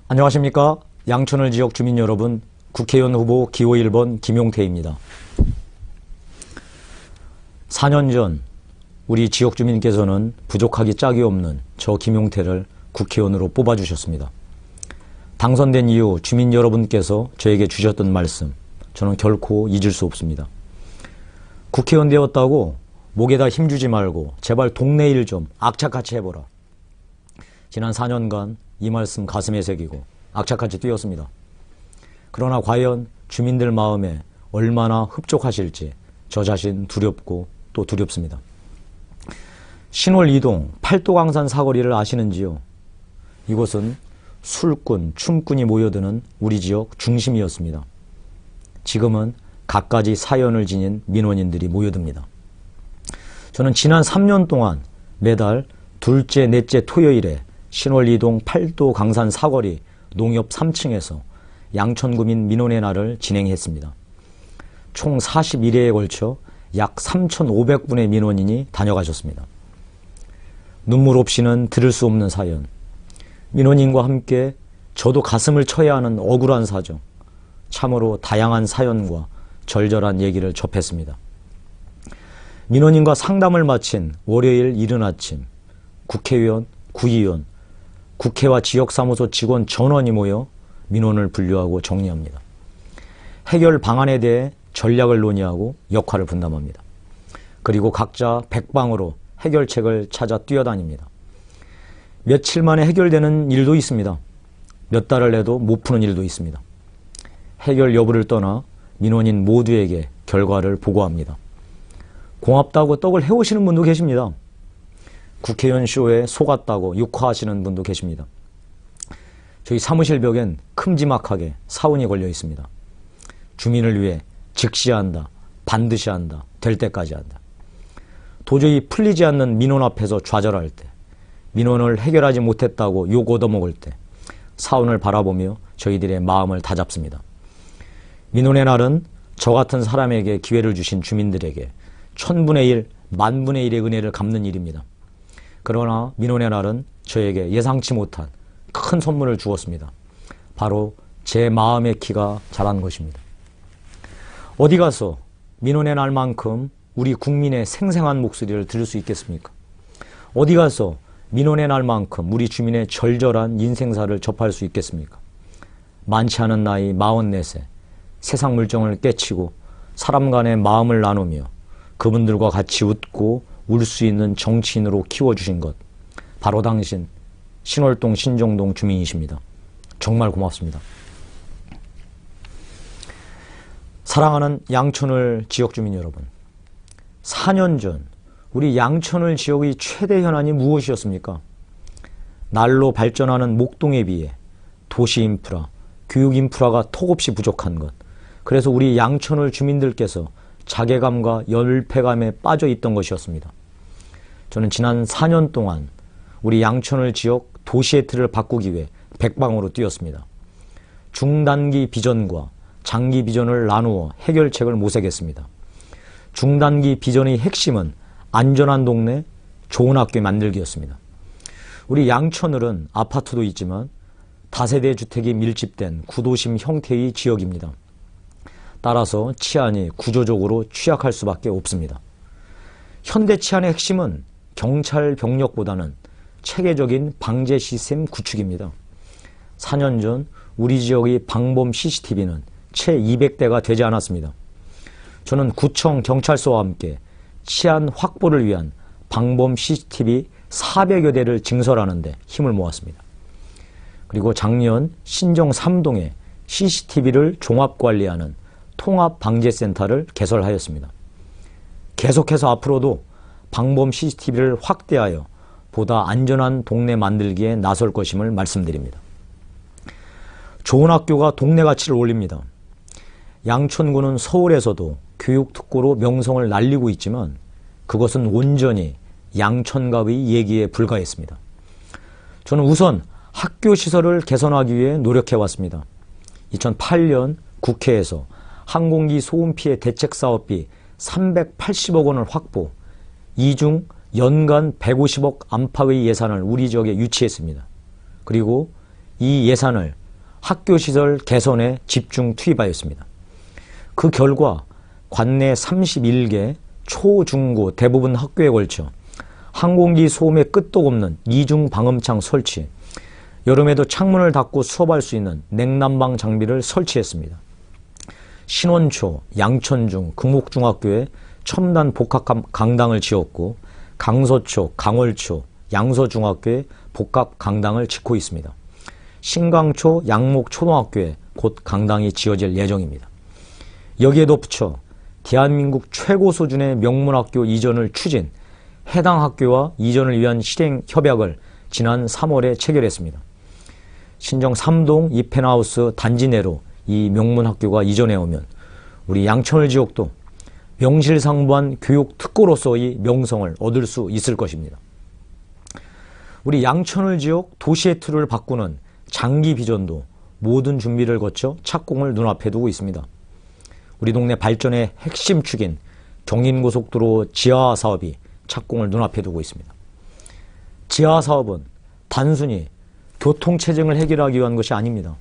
안녕하십니까. 양천을 지역 주민 여러분, 국회의원 후보 기호 1번 김용태입니다. 4년 전 우리 지역 주민께서는 부족하기 짝이 없는 저 김용태를 국회의원으로 뽑아주셨습니다. 당선된 이후 주민 여러분께서 저에게 주셨던 말씀, 저는 결코 잊을 수 없습니다. 국회의원 되었다고 목에다 힘주지 말고 제발 동네 일 좀 악착같이 해보라. 지난 4년간 이 말씀 가슴에 새기고 악착같이 뛰었습니다. 그러나 과연 주민들 마음에 얼마나 흡족하실지 저 자신 두렵고 또 두렵습니다. 신월 이동 팔도강산 사거리를 아시는지요? 이곳은 술꾼, 춤꾼이 모여드는 우리 지역 중심이었습니다. 지금은 갖가지 사연을 지닌 민원인들이 모여듭니다. 저는 지난 3년 동안 매달 둘째, 넷째 토요일에 신월 이동 팔도 강산 사거리 농협 3층에서 양천구민 민원의 날을 진행했습니다. 총 41회에 걸쳐 약 3,500분의 민원인이 다녀가셨습니다. 눈물 없이는 들을 수 없는 사연, 민원인과 함께 저도 가슴을 쳐야 하는 억울한 사정, 참으로 다양한 사연과 절절한 얘기를 접했습니다. 민원인과 상담을 마친 월요일 이른 아침, 국회의원, 구의원, 국회와 지역사무소 직원 전원이 모여 민원을 분류하고 정리합니다. 해결 방안에 대해 전략을 논의하고 역할을 분담합니다. 그리고 각자 백방으로 해결책을 찾아 뛰어다닙니다. 며칠 만에 해결되는 일도 있습니다. 몇 달을 내도 못 푸는 일도 있습니다. 해결 여부를 떠나 민원인 모두에게 결과를 보고합니다. 고맙다고 떡을 해오시는 분도 계십니다. 국회의원 쇼에 속았다고 욕하시는 분도 계십니다. 저희 사무실 벽엔 큼지막하게 사운이 걸려 있습니다. 주민을 위해 즉시 한다, 반드시 한다, 될 때까지 한다. 도저히 풀리지 않는 민원 앞에서 좌절할 때, 민원을 해결하지 못했다고 욕 얻어먹을 때 사운을 바라보며 저희들의 마음을 다잡습니다. 민원의 날은 저 같은 사람에게 기회를 주신 주민들에게 1000분의 1, 10,000분의 1의 은혜를 갚는 일입니다. 그러나 민원의 날은 저에게 예상치 못한 큰 선물을 주었습니다. 바로 제 마음의 키가 자란 것입니다. 어디 가서 민원의 날만큼 우리 국민의 생생한 목소리를 들을 수 있겠습니까? 어디 가서 민원의 날만큼 우리 주민의 절절한 인생사를 접할 수 있겠습니까? 많지 않은 나이 44세, 세상 물정을 깨치고 사람 간의 마음을 나누며 그분들과 같이 웃고 울 수 있는 정치인으로 키워주신 것, 바로 당신 신월동 신정동 주민이십니다. 정말 고맙습니다. 사랑하는 양천을 지역 주민 여러분, 4년 전 우리 양천을 지역의 최대 현안이 무엇이었습니까? 날로 발전하는 목동에 비해 도시 인프라, 교육 인프라가 턱없이 부족한 것, 그래서 우리 양천을 주민들께서 자괴감과 열패감에 빠져 있던 것이었습니다. 저는 지난 4년 동안 우리 양천을 지역 도시의 틀을 바꾸기 위해 백방으로 뛰었습니다. 중단기 비전과 장기 비전을 나누어 해결책을 모색했습니다. 중단기 비전의 핵심은 안전한 동네, 좋은 학교 만들기였습니다. 우리 양천을은 아파트도 있지만 다세대 주택이 밀집된 구도심 형태의 지역입니다. 따라서 치안이 구조적으로 취약할 수밖에 없습니다. 현대 치안의 핵심은 경찰 병력보다는 체계적인 방제 시스템 구축입니다. 4년 전 우리 지역의 방범 CCTV는 채 200대가 되지 않았습니다. 저는 구청 경찰서와 함께 치안 확보를 위한 방범 CCTV 400여 대를 증설하는 데 힘을 모았습니다. 그리고 작년 신정 3동에 CCTV를 종합관리하는 통합방제센터를 개설하였습니다. 계속해서 앞으로도 방범 CCTV를 확대하여 보다 안전한 동네 만들기에 나설 것임을 말씀드립니다. 좋은 학교가 동네 가치를 올립니다. 양천구는 서울에서도 교육특구로 명성을 날리고 있지만 그것은 온전히 양천갑의 얘기에 불과했습니다. 저는 우선 학교 시설을 개선하기 위해 노력해왔습니다. 2008년 국회에서 항공기 소음 피해 대책 사업비 380억 원을 확보, 이 중 연간 150억 안팎의 예산을 우리 지역에 유치했습니다. 그리고 이 예산을 학교시설 개선에 집중 투입하였습니다. 그 결과 관내 31개 초, 중, 고 대부분 학교에 걸쳐 항공기 소음의 끝도 없는 이중 방음창 설치, 여름에도 창문을 닫고 수업할 수 있는 냉난방 장비를 설치했습니다. 신원초, 양천중, 금옥중학교에 첨단 복합 강당을 지었고 강서초, 강월초, 양서중학교에 복합 강당을 짓고 있습니다. 신강초, 양목초등학교에 곧 강당이 지어질 예정입니다. 여기에 덧붙여 대한민국 최고 수준의 명문학교 이전을 추진, 해당 학교와 이전을 위한 실행 협약을 지난 3월에 체결했습니다. 신정 3동 이 펜하우스 단지 내로 이 명문학교가 이전해 오면 우리 양천을 지역도 명실상부한 교육 특구로서의 명성을 얻을 수 있을 것입니다. 우리 양천을 지역 도시의 틀을 바꾸는 장기 비전도 모든 준비를 거쳐 착공을 눈앞에 두고 있습니다. 우리 동네 발전의 핵심 축인 경인고속도로 지하 사업이 착공을 눈앞에 두고 있습니다. 지하 사업은 단순히 교통체증을 해결하기 위한 것이 아닙니다.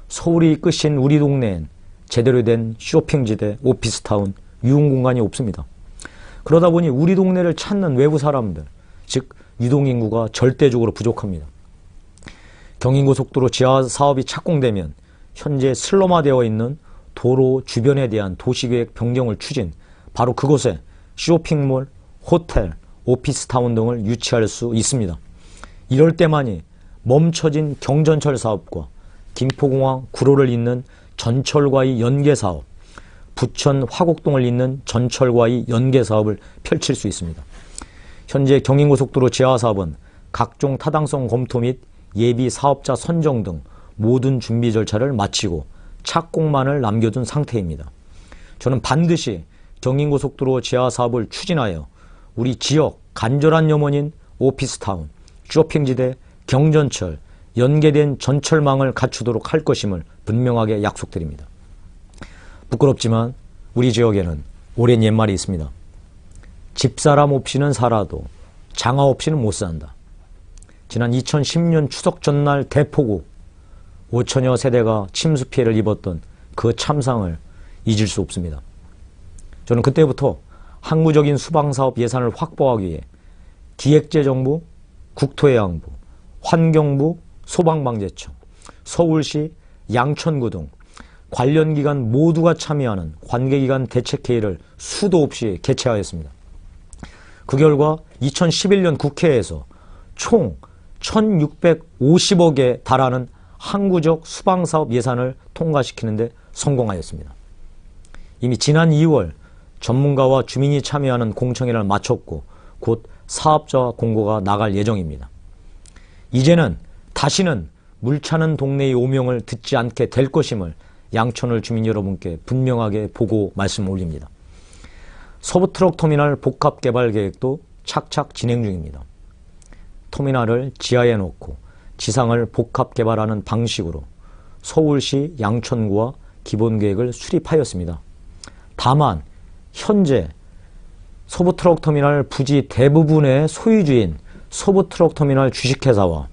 서울이 끝인 우리 동네엔 제대로 된 쇼핑지대, 오피스타운, 유흥공간이 없습니다. 그러다 보니 우리 동네를 찾는 외부 사람들, 즉 유동인구가 절대적으로 부족합니다. 경인고속도로 지하 사업이 착공되면 현재 슬럼화되어 있는 도로 주변에 대한 도시계획 변경을 추진, 바로 그곳에 쇼핑몰, 호텔, 오피스타운 등을 유치할 수 있습니다. 이럴 때만이 멈춰진 경전철 사업과 김포공항 구로를 잇는 전철과의 연계사업, 부천 화곡동을 잇는 전철과의 연계사업을 펼칠 수 있습니다. 현재 경인고속도로 지하사업은 각종 타당성 검토 및 예비 사업자 선정 등 모든 준비 절차를 마치고 착공만을 남겨둔 상태입니다. 저는 반드시 경인고속도로 지하사업을 추진하여 우리 지역 간절한 염원인 오피스타운, 쇼핑지대, 경전철, 연계된 전철망을 갖추도록 할 것임을 분명하게 약속드립니다. 부끄럽지만 우리 지역에는 오랜 옛말이 있습니다. 집사람 없이는 살아도 장아 없이는 못 산다. 지난 2010년 추석 전날 대폭우 5천여 세대가 침수 피해를 입었던 그 참상을 잊을 수 없습니다. 저는 그때부터 항구적인 수방사업 예산을 확보하기 위해 기획재정부, 국토해양부, 환경부, 소방방재청, 서울시, 양천구 등 관련 기관 모두가 참여하는 관계기관 대책회의를 수도 없이 개최하였습니다. 그 결과 2011년 국회에서 총 1650억에 달하는 항구적 수방사업 예산을 통과시키는 데 성공하였습니다. 이미 지난 2월 전문가와 주민이 참여하는 공청회를 마쳤고 곧 사업자 공고가 나갈 예정입니다. 이제는 다시는 물차는 동네의 오명을 듣지 않게 될 것임을 양천을 주민 여러분께 분명하게 보고 말씀 올립니다. 서부트럭터미널 복합개발 계획도 착착 진행 중입니다. 터미널을 지하에 놓고 지상을 복합개발하는 방식으로 서울시 양천구와 기본계획을 수립하였습니다. 다만 현재 서부트럭터미널 부지 대부분의 소유주인 서부트럭터미널 주식회사와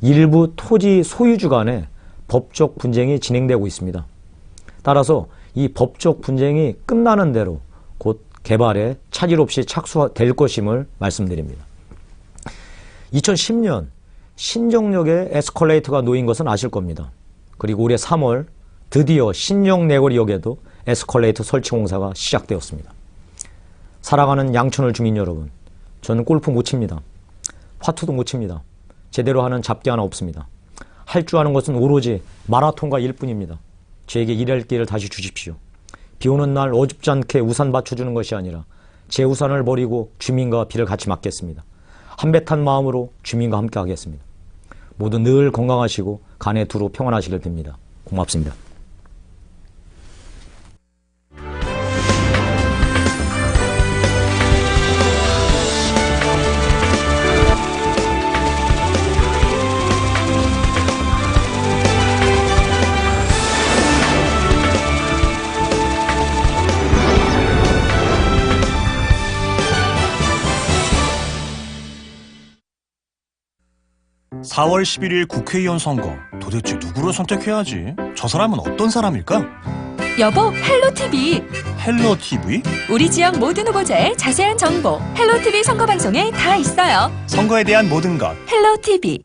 일부 토지 소유주 간의 법적 분쟁이 진행되고 있습니다. 따라서 이 법적 분쟁이 끝나는 대로 곧 개발에 차질 없이 착수될 것임을 말씀드립니다. 2010년 신정역에 에스컬레이터가 놓인 것은 아실 겁니다. 그리고 올해 3월 드디어 신정내거리역에도 에스컬레이터 설치 공사가 시작되었습니다. 사랑하는 양천을 주민 여러분, 저는 골프 못 칩니다. 화투도 못 칩니다. 제대로 하는 잡기 하나 없습니다. 할 줄 아는 것은 오로지 마라톤과 일 뿐입니다. 저에게 일할 기회를 다시 주십시오. 비 오는 날 어줍지 않게 우산 받쳐주는 것이 아니라 제 우산을 버리고 주민과 비를 같이 맞겠습니다. 한배탄 마음으로 주민과 함께 하겠습니다. 모두 늘 건강하시고 간에 두루 평안하시길 빕니다. 고맙습니다. 4월 11일 국회의원 선거. 도대체 누구를 선택해야 하지? 저 사람은 어떤 사람일까? 여보, 헬로TV. 헬로TV? 우리 지역 모든 후보자의 자세한 정보 헬로TV 선거방송에 다 있어요. 선거에 대한 모든 것. 헬로TV.